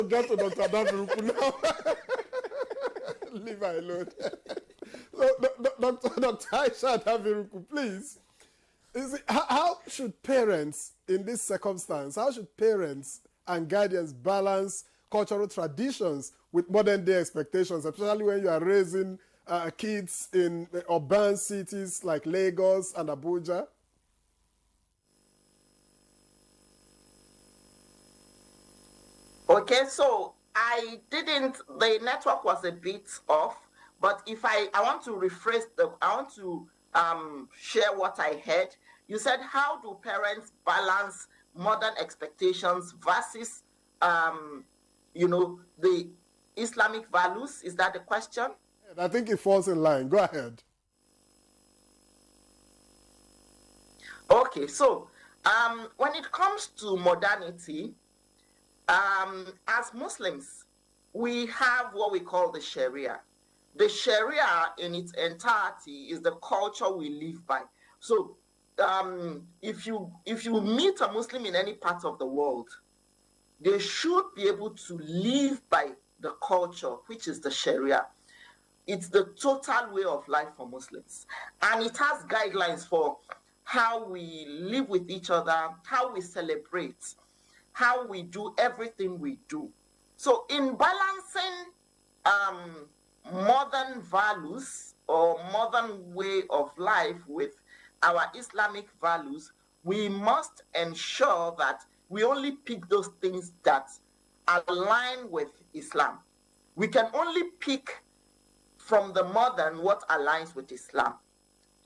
Get to Dr. Daviruku now. Leave her alone. So, Dr. Aisha Daviruku, please. How should parents, in this circumstance, how should parents and guardians balance cultural traditions with modern day expectations, especially when you are raising kids in urban cities like Lagos and Abuja? Okay, so the network was a bit off, but if I want to rephrase I want to share what I heard. You said, how do parents balance modern expectations versus, the Islamic values? Is that the question? I think it falls in line. Go ahead. Okay, so when it comes to modernity, as Muslims, we have what we call the Sharia. The Sharia in its entirety is the culture we live by. So if you meet a Muslim in any part of the world, they should be able to live by the culture, which is the Sharia. It's the total way of life for Muslims. And it has guidelines for how we live with each other, how we celebrate, how we do everything we do. So in balancing modern values or modern way of life with our Islamic values, we must ensure that we only pick those things that align with Islam. We can only pick from the modern what aligns with Islam.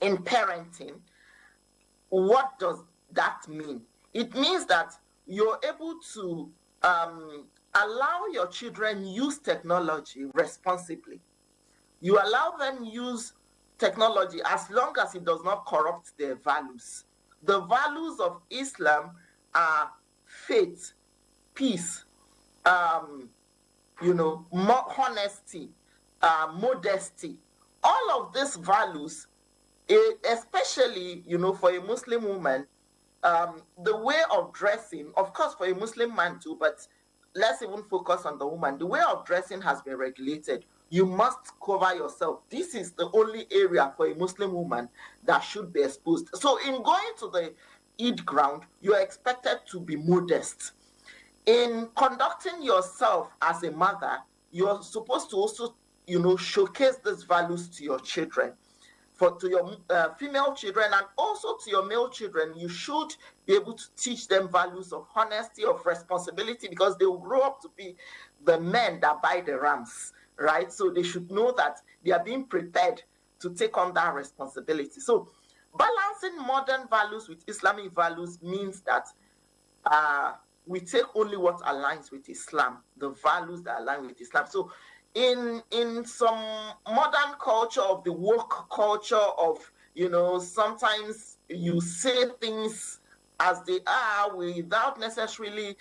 In parenting, what does that mean? It means that you're able to allow your children use technology responsibly. You allow them use technology as long as it does not corrupt their values. The values of Islam are faith, peace, honesty, modesty. All of these values, especially, for a Muslim woman, the way of dressing, of course, for a Muslim man too, but let's even focus on the woman. The way of dressing has been regulated. You must cover yourself. This is the only area for a Muslim woman that should be exposed. So in going to the Eid ground, you are expected to be modest. In conducting yourself as a mother, you're supposed to also, showcase these values to your children. To your female children and also to your male children, you should be able to teach them values of honesty, of responsibility, because they will grow up to be the men that buy the rams, right? So they should know that they are being prepared to take on that responsibility. So balancing modern values with Islamic values means that we take only what aligns with Islam, the values that align with Islam. So in some modern culture of the woke culture of, sometimes you say things as they are without necessarily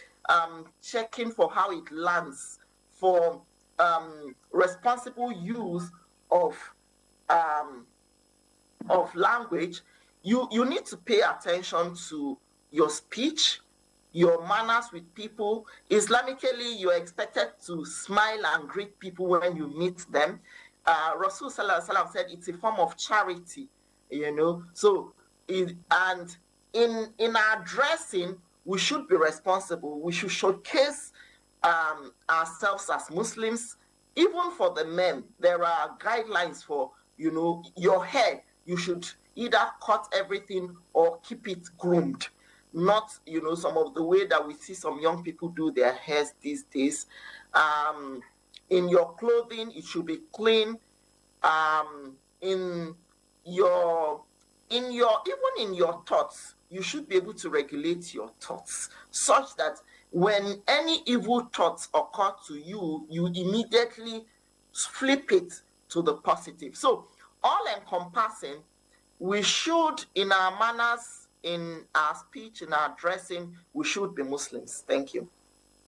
checking for how it lands, for responsible use of language. You need to pay attention to your speech, your manners with people. Islamically, you're expected to smile and greet people when you meet them. Rasul Sallallahu Alaihi Wasallam said it's a form of charity, So, in our dressing, we should be responsible. We should showcase ourselves as Muslims. Even for the men, there are guidelines for, your hair. You should either cut everything or keep it groomed. Not, some of the way that we see some young people do their hairs these days. In your clothing, it should be clean. Even in your thoughts, you should be able to regulate your thoughts such that when any evil thoughts occur to you, you immediately flip it to the positive. So, all encompassing, we should, in our manners, in our speech, in our dressing, we should be Muslims. Thank you.